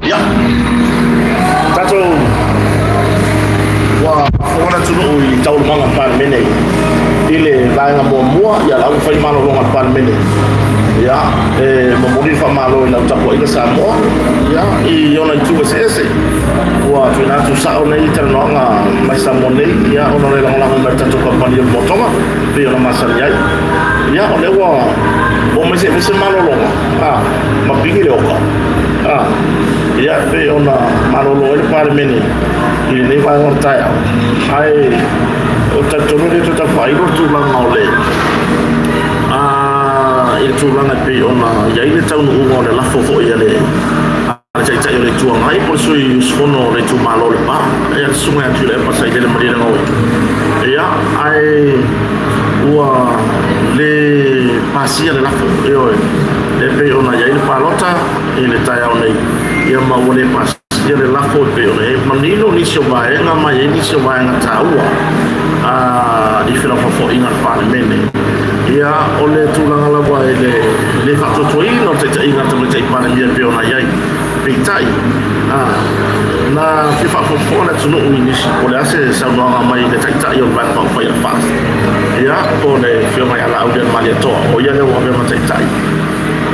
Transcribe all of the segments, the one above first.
Ya, tato wa fora tuno i tau manga pan mene ile lainga mo mua ya la fai malo longa pan mene ya mo mori fa malo ina tapo ina samo ya i ona tu ese wa fina tu sa ona i tano nga mai samo nei ya ona le longa longa tato ka pan mo tonga pe ona masal ya ya ona wa o me se malo longa ma pingi le oka ya pe ona malolo ele par meni ele nem vai voltar ai o tato no de tá vai no tu lá ngole ele tu lá na pe ona ya ele tau no ngole la fofo ele cai cai ele tu ai por sui sono le tu malolo pa ya sunga tu le pasai ele mari no ya ai ua le pasia le la fofo yo e pe ona ya ele palota ele tai au nei ia mau le pas ia le lafo pe ole manino ni so vai nga mai ni so vai nga taua di fila fo inga pa mene ia ole tu langa la vai le fato toi no te inga te te pa ni pe ona ia pe tai na ki fa fo na tu no ni si ole ase sa no nga mai te tai o vai pa ia fast ia ole fi mai ala au de maleto o ia le o me te tai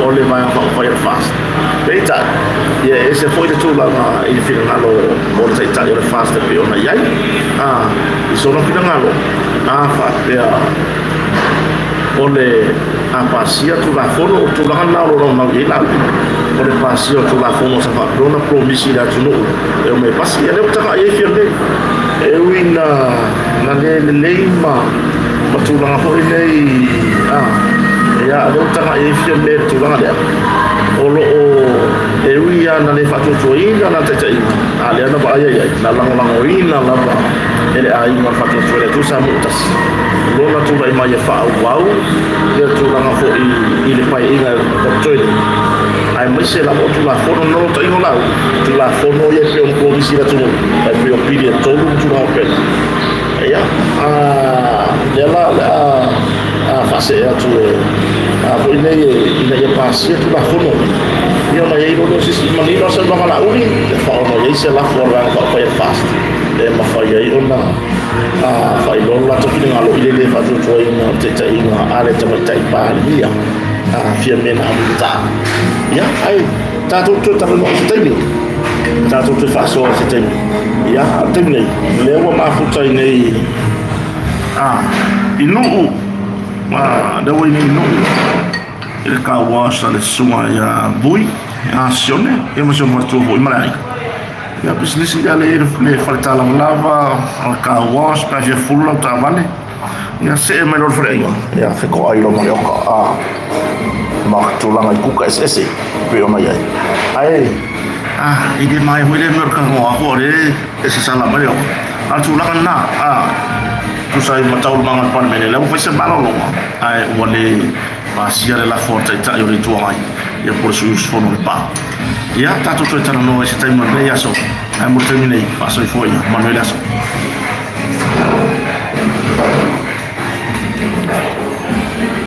ole vai pa ia fast Beta, ya ese foi de tudo lá e final o morte Itália era fast pe ona yai isso não final fa ya ole pasia tu la fono tu la na lo na ila ole pasia tu la fono sa fa dona promisi da tu no eu me pasia eu tava aí firme eu ina na le ma tu la foi nei ya eu tava aí firme tu la dia olo e uia na le fatu tuina na te tai ale na ba ai na lang ina la ba ele ai ma fatu tuina tu sa mutas lo na tu vai mai fa wow ya tu la fo i le pai ina da tuina ai mai se la tu la fono no tai no la tu la fono ye pe un po di tu ai pe opini todo tu no pe ya ya la fase ya tu ina pasia tu la fono io ma io non si manino se va la uni fa ono io se la fora fa fast ma fa io una fa io la to fino allo ile fa tu toi no te tai no ale te tai pa via fia mena ta ya ai ta tu no te ni ta tu fa so te ni ya te ni le wa ma fu tai nei inu da wa inu il kawas le suma ya bui azione e ma sono molto voi mai ya business ya le falta la lava al kawas pa je full la travale ya se me lo frego ya fe ko ai lo mo ma tu la mai kuka ss pe o mai ai ide mai hu le mer ka mo ko re ese sala mai al tu la na tu sai ma tau mangan pan mene la mo fa se malo lo ai wale pasia le la forza ita yo le tuai ia por su fono le pa ia tato to tana no se taima be aso ai mo termine pa so foi manuel aso